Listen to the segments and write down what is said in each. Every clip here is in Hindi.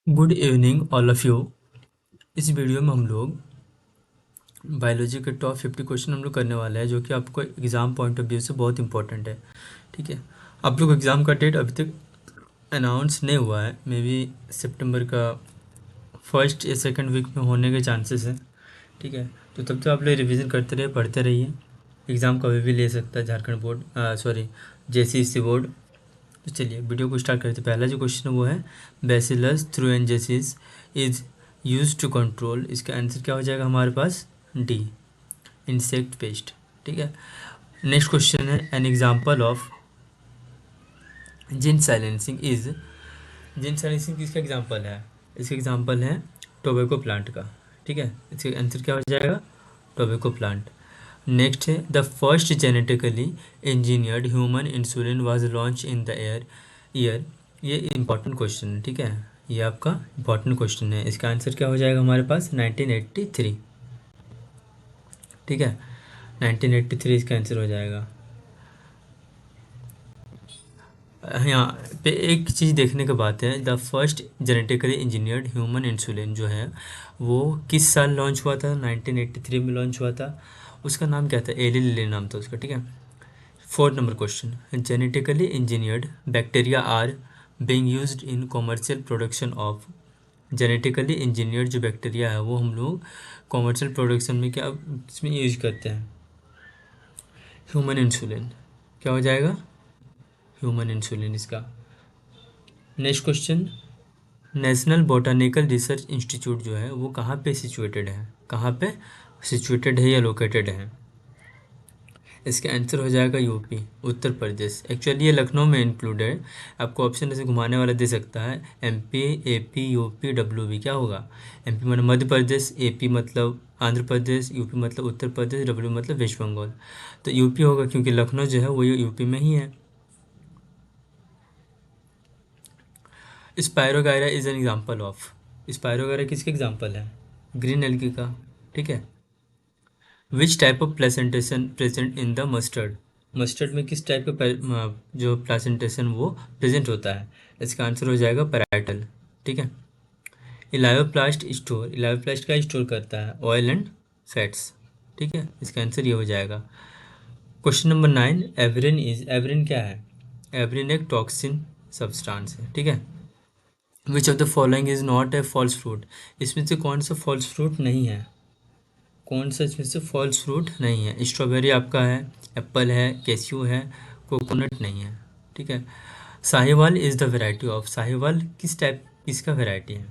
Good evening all of you. इस वीडियो में हम लोग बायोलॉजी के टॉप 50 क्वेश्चन हम लोग करने वाले हैं, जो कि आपको एग्ज़ाम पॉइंट ऑफ व्यू से बहुत इंपॉर्टेंट है। ठीक है, आप लोग एग्ज़ाम का डेट अभी तक अनाउंस नहीं हुआ है, मे बी सितंबर का फर्स्ट या सेकंड वीक में होने के चांसेस हैं। ठीक है, तो तब तक आप लोग रिवीजन करते रहिए, पढ़ते रहिए। एग्ज़ाम कभी भी ले सकता है Jharkhand board, sorry JCC board. तो चलिए वीडियो को स्टार्ट करते हैं। पहला जो क्वेश्चन है वो है bacillus thuringiensis is use to control. इसका आंसर क्या हो जाएगा हमारे पास? D, insect pest. ठीक है, नेक्स्ट क्वेश्चन है an example of gene silencing is. Gene silencing किसका एग्जांपल है? इसका एग्जांपल है टोबैको प्लांट का। ठीक है, इसका आंसर क्या हो जाएगा? Tobacco plant. नेक्स्ट है the first genetically engineered human insulin was launch in the year. ये इम्पॉर्टेंट क्वेश्चन है। ठीक है, ये आपका इम्पॉर्टेंट क्वेश्चन है। इसका आंसर क्या हो जाएगा हमारे पास? 1983। ठीक है, 1983 इसका आंसर हो जाएगा। यहाँ पे एक चीज़ देखने की बात है, the first genetically engineered human insulin जो है वो किस साल लॉन्च हुआ था? 1983 में लॉन्च हुआ था। उसका नाम क्या था? एली लिली नाम था उसका। ठीक है, fourth number question, genetically engineered bacteria are being used in commercial production of. Genetically engineered जो बैक्टीरिया है वो हम लोग कॉमर्शियल प्रोडक्शन में क्या इसमें यूज करते हैं? Human insulin. क्या हो जाएगा? ह्यूमन इंसुलिन इसका। Next question, national botanical research institute जो है वो कहाँ पे सिचुएटेड है? कहाँ पे सिचुएटेड है या लोकेटेड है? इसका आंसर हो जाएगा यूपी, उत्तर प्रदेश। एक्चुअली ये लखनऊ में इंक्लूड है। आपको ऑप्शन ऐसे घुमाने वाला दे सकता है, एमपी, एपी, यूपी, डब्ल्यूबी। क्या होगा? एमपी मतलब मध्य प्रदेश, एपी मतलब आंध्र प्रदेश, यूपी मतलब उत्तर प्रदेश, डब्ल्यू मतलब वेस्ट बंगाल। तो यूपी होगा क्योंकि लखनऊ जो है वो यूपी में ही है। Spirogyra is an example of. Spirogyra किसके एग्जाम्पल है? ग्रीन एल्गी का। ठीक है, which type of placentation present in the mustard. Mustard में किस टाइप का जो प्लेसेंटेशन वो प्रेजेंट होता है? इसका आंसर हो जाएगा पैराइटल। ठीक है, इलायोप्लास्ट स्टोर, इलायोप्लास्ट का स्टोर करता है ऑयल एंड फैट्स। ठीक है, इसका आंसर ये हो जाएगा। क्वेश्चन नंबर 9, एवरिन इज। एवरिन क्या है? एवरिन एक टॉक्सिन सब्सटेंस है। ठीक है, which of the following is not a false fruit. इसमें से कौन सा फॉल्स फ्रूट नहीं है? कौन सा इसमें से फॉल्स फ्रूट नहीं है? स्ट्रॉबेरी आपका है, एप्पल है, कैस्यू है, कोकोनट नहीं है। ठीक है, Sahiwal is the variety of. Sahiwal किस टाइप किसका वेराइटी है?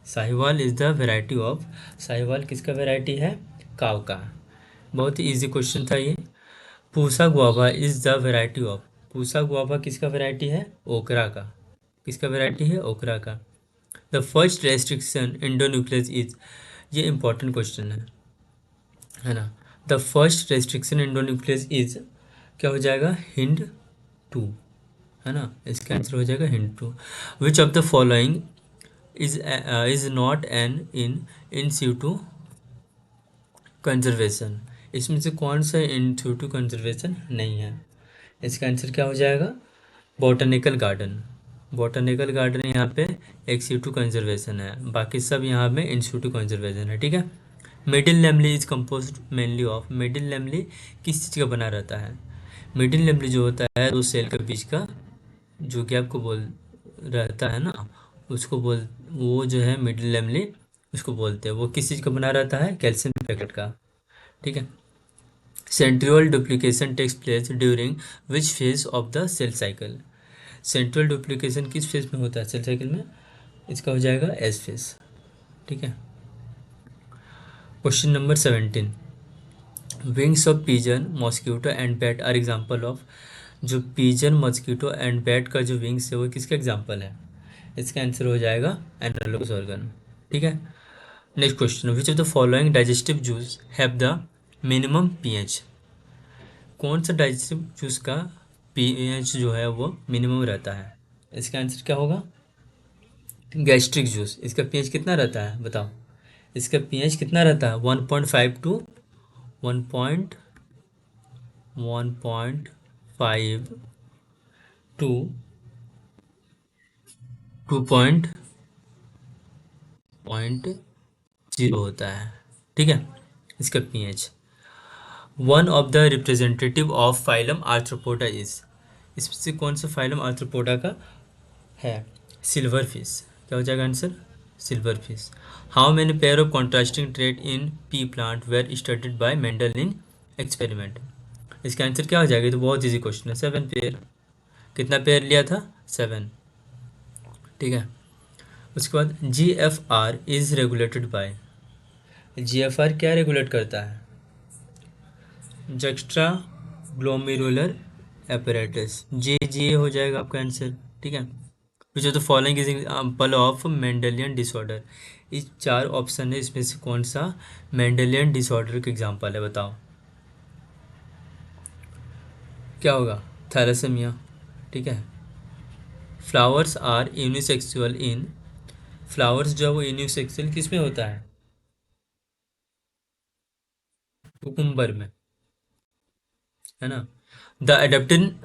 Sahiwal is the variety of. Sahiwal किसका वेराइटी है? काव का। बहुत ही इजी क्वेश्चन था ये। Pusa guava is the variety of. Pusa guava किसका वेराइटी है? ओकरा का। किसका वेराइटी है? ओकरा का। The first restriction endonuclease is. ये इंपॉर्टेंट क्वेश्चन है ना। The first restriction endonuclease is क्या हो जाएगा? हिंड टू, है ना। इसका आंसर हो जाएगा hint two. Which of the following is not an in situ conservation. इसमें से कौन सा इन सीटू कंजर्वेशन नहीं है? इसका आंसर क्या हो जाएगा? Botanical garden. बॉटनिकल गार्डन यहाँ पे एक सीटू कंजर्वेशन है, बाकी सब यहाँ पे इन सीटू कंजर्वेशन है। ठीक है, middle lamella is composed mainly of. Middle lamella किस चीज़ का बना रहता है? मिडिल लेमली जो होता है दो सेल के बीच का जो गैप को बोल रहता है ना, उसको बोल, वो जो है मिडिल लेमली उसको बोलते हैं। वो किस चीज़ का बना रहता है? कैल्शियम पैकेट का। ठीक है, centriole duplication takes place during which phase of the cell cycle. Central duplication किस फेज में होता है सेल साइकिल में? इसका हो जाएगा एस फेज। ठीक है, question number 17, wings of pigeon mosquito and bat are example of. जो पिजन मॉस्किटो एंड बैट का जो विंग्स है वो किसका एग्जाम्पल है? इसका आंसर हो जाएगा एनालॉगस ऑर्गन। ठीक है, next question, which of the following digestive juice have the minimum pH. कौन सा डाइजेस्टिव जूस का पीएच जो है वो मिनिमम रहता है? इसका आंसर क्या होगा? Gastric juice. इसका पीएच कितना रहता है बताओ? इसका पीएच कितना रहता है? 1.5 टू 1.5 टू 2. 0.0 होता है, ठीक है, इसका pH। One of the representative of phylum Arthropoda is, इसमें से कौन सा फाइलम आर्थ्रोपोडा का है? Silver fish. क्या हो जाएगा answer? Silver fish. How many pair of contrasting trade in pea plant were studied by Mendel in experiment? इसका आंसर क्या हो जाएगा? ये तो बहुत इजी क्वेश्चन है, 7 पेयर। कितना पेयर लिया था? 7, ठीक है। उसके बाद G F R is regulated by, G F R क्या रेगुलेट करता है? जक्स्ट्रा ग्लोमेरुलर एपरेटस, जे हो जाएगा आपका आंसर, ठीक है। Which of the following is example of Mendelian disorder? इस 4 ऑप्शन है, इसमें से कौन सा मेंडेलियन डिसऑर्डर का एग्जाम्पल है, बताओ क्या होगा? थैलेसेमिया, ठीक है। Flowers are unisexual in, flowers जो है वो यूनिसेक्सुअल किस में होता है? कुकुम्बर में, है ना। The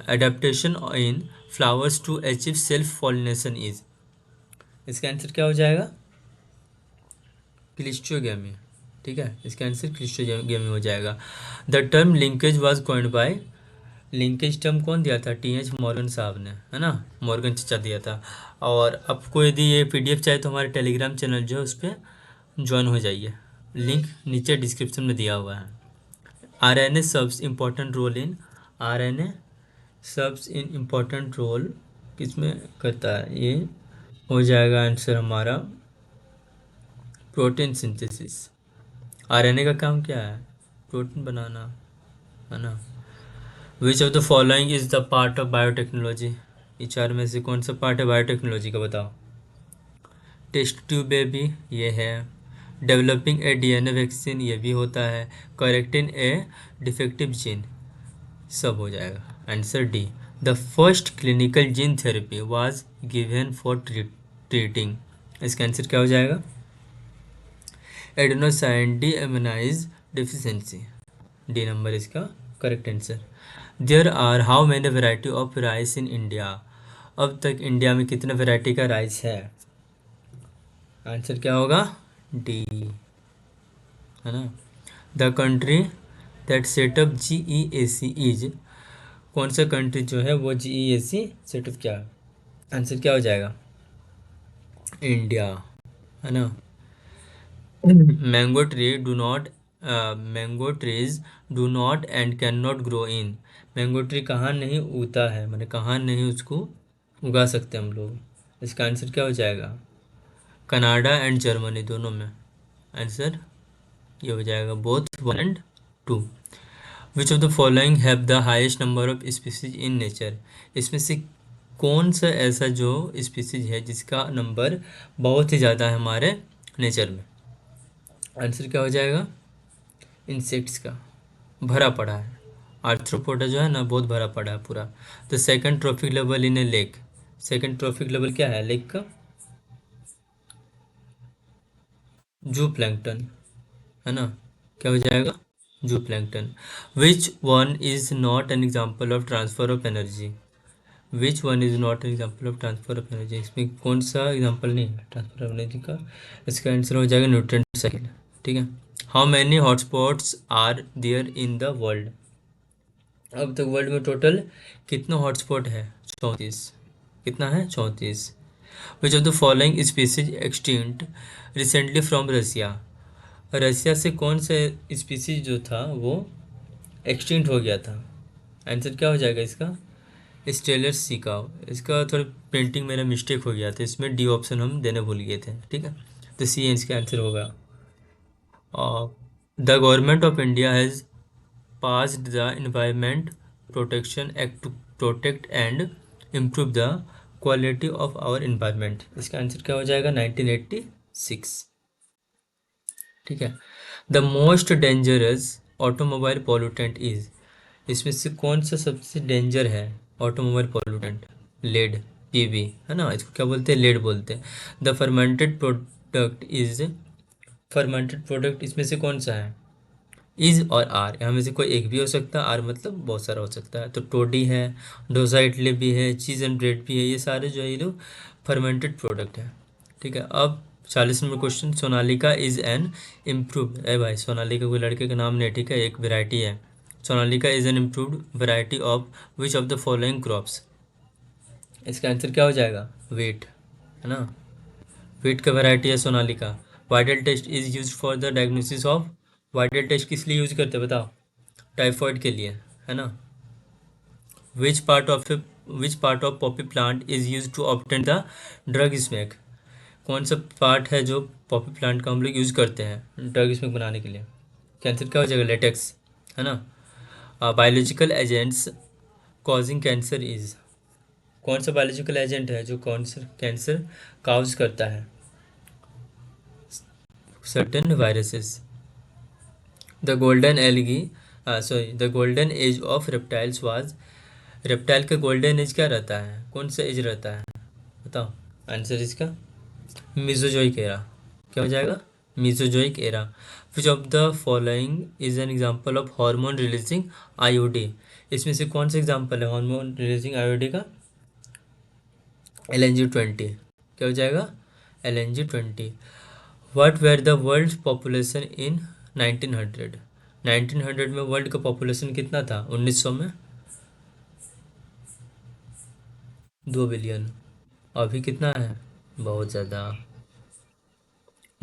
adaptation in flowers to achieve self pollination is, इसका आंसर क्या हो जाएगा? क्लिस्ट्रोगेमी, ठीक है, इसका आंसर क्लिस्ट्रोगेमी हो जाएगा। The term linkage was coined bye, linkage term कौन दिया था? टी एच मॉर्गन साहब ने, है ना, मॉर्गन चचा दिया था। और आपको यदि ये पीडीएफ चाहिए तो हमारे टेलीग्राम चैनल जो है उस पर ज्वाइन हो जाइए, लिंक नीचे डिस्क्रिप्शन में दिया हुआ है। RNA serves important role in, RNA serves in important role किस में करता है? ये हो जाएगा आंसर हमारा प्रोटीन सिंथेसिस। आरएनए का काम क्या है? प्रोटीन बनाना, है ना। Which of the following is the part of biotechnology? ये 4 में से कौन सा पार्ट है बायोटेक्नोलॉजी का, बताओ। टेस्ट ट्यूब बेबी ये है, डेवलपिंग ए डीएनए वैक्सीन ये भी होता है, करेक्टिंग ए डिफेक्टिव जीन, सब हो जाएगा answer D. The first clinical gene therapy was given for treating, इसका आंसर क्या हो जाएगा? Adenosine deaminase deficiency, D number इसका correct answer. There are how many variety of rice in India? अब तक इंडिया में कितने वेराइटी का राइस है? आंसर क्या होगा? डी, है ना। The country that setup GEAC is, कौन सा कंट्री जो है वो GEAC सेटअप क्या है? आंसर क्या हो जाएगा? इंडिया, है ना। Mango tree do not, mango trees do not and can not grow in, mango tree कहाँ नहीं उगता है, मैंने कहाँ नहीं उसको उगा सकते हम लोग? इसका आंसर क्या हो जाएगा? कनाडा एंड जर्मनी दोनों में, आंसर ये हो जाएगा both 1 and 2। Which of the following have the highest number of species in nature? इसमें से कौन सा ऐसा जो स्पीसीज है जिसका नंबर बहुत ही ज़्यादा है हमारे नेचर में? आंसर क्या हो जाएगा? इंसेक्ट्स का भरा पड़ा है, आर्थ्रोपोडा जो है ना बहुत भरा पड़ा है पूरा। The second trophic level in A lake, second trophic level क्या है लेक का? जू प्लैंकटन, है ना, क्या हो जाएगा? जू plankton. Which one is not an example of transfer of energy? Which one is not an example of transfer of energy, इसमें कौन सा एग्जाम्पल नहीं है ट्रांसफर ऑफ एनर्जी का? इसका आंसर हो जाएगा न्यूटन साइकिल, ठीक है। How many hotspots are there in the world? अब तक वर्ल्ड में टोटल कितना हॉटस्पॉट है? 34, कितना है? 34। Which of the following species extinct recently from Russia? Russia से कौन सा स्पीसीज जो था वो एक्सटिंक्ट हो गया था? आंसर क्या हो जाएगा इसका? स्टेलर सिकाओ, इसका थोड़ा प्रिंटिंग मेरा मिस्टेक हो गया था, इसमें डी ऑप्शन हम देने भूल गए थे, ठीक है। तो सी इसका आंसर होगा। The government of India has passed the Environment Protection Act to protect and improve the quality of our environment, इसका आंसर क्या हो जाएगा? 1986, ठीक है। The most dangerous automobile pollutant is, इसमें से कौन सा सबसे डेंजर है ऑटोमोबाइल पोल्यूटेंट? लेड, PV, है ना, इसको क्या बोलते हैं? लेड बोलते हैं। The fermented product is, fermented product इसमें से कौन सा है? इज और आर, यहाँ में से कोई एक भी हो सकता है, आर मतलब बहुत सारा हो सकता है। तो टोडी है, डोसा इडली भी है, चीज़ एंड ब्रेड भी है, ये सारे जो है ये लोग फर्मेंटेड प्रोडक्ट है, ठीक है। अब 40 number question, Sonalika is an improve, ए भाई सोनालिका कोई लड़के का नाम नहीं है, ठीक है, एक वेराइटी है। Sonalika is N improved variety of which of the following crops. इसका आंसर क्या हो जाएगा, वेट, है ना, वेट का वैरायटी है Sonalika. Widal test is use for the diagnosis of, Widal test किस लिए यूज करते हैं बताओ, टाइफॉइड के लिए, है ना। Which part of poppy plant is use to obtain the drug smack, कौन सा पार्ट है जो पॉपी प्लांट का हम लोग यूज करते हैं ड्रग स्मेक बनाने के लिए। कैंसर क्या हो जाएगा, लेटेक्स, है ना। Biological agents causing cancer is, कौन सा बायोलॉजिकल एजेंट है जो कैंसर काउज करता है, certain viruses. The golden algae, the golden age of reptiles was, reptile का गोल्डन एज क्या रहता है, कौन सा एज रहता है बताओ, आंसर इसका मीसोजोइक एरा, क्या हो जाएगा, Mesozoic era. Which of the following is an example of hormone releasing IOD, इसमें से कौन सा एग्जाम्पल है हार्मोन रिलीजिंग आईओडी का, LNG-20, क्या हो जाएगा, LNG-20। What were the world population in 1900, 1900 में वर्ल्ड का पॉपुलेशन कितना था, 1900 में 2 बिलियन, अभी कितना है, बहुत ज़्यादा।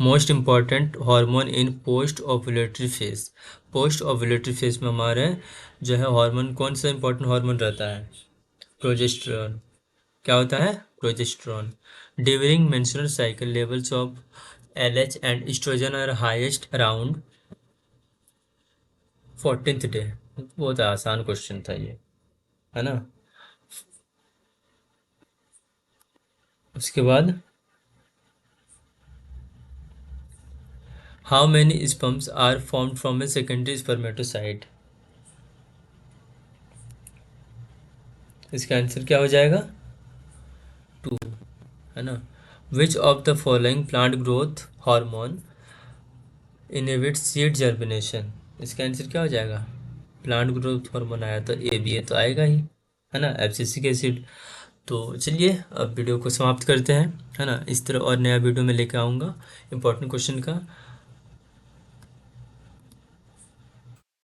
मोस्ट इम्पॉर्टेंट हार्मोन इन post ovulatory phase, post ovulatory phase में हमारे जो है हार्मोन, कौन सा इंपॉर्टेंट हार्मोन रहता है, प्रोजेस्टेरॉन, क्या होता है, progesterone. During menstrual cycle levels of LH and estrogen are highest around 14th day, बहुत आसान क्वेश्चन था ये, है ना। उसके बाद how many sperms are formed from a secondary spermatocyte, इसका आंसर क्या हो जाएगा, 2, है ना। Which of the following plant growth hormone inhibit seed germination, इसका आंसर क्या हो जाएगा, प्लांट ग्रोथ हार्मोन आया तो ए बी ए तो आएगा ही, है ना, एब्सिसिक एसिड। तो चलिए अब वीडियो को समाप्त करते हैं, है ना, इस तरह और नया वीडियो में लेकर आऊँगा इंपॉर्टेंट क्वेश्चन का।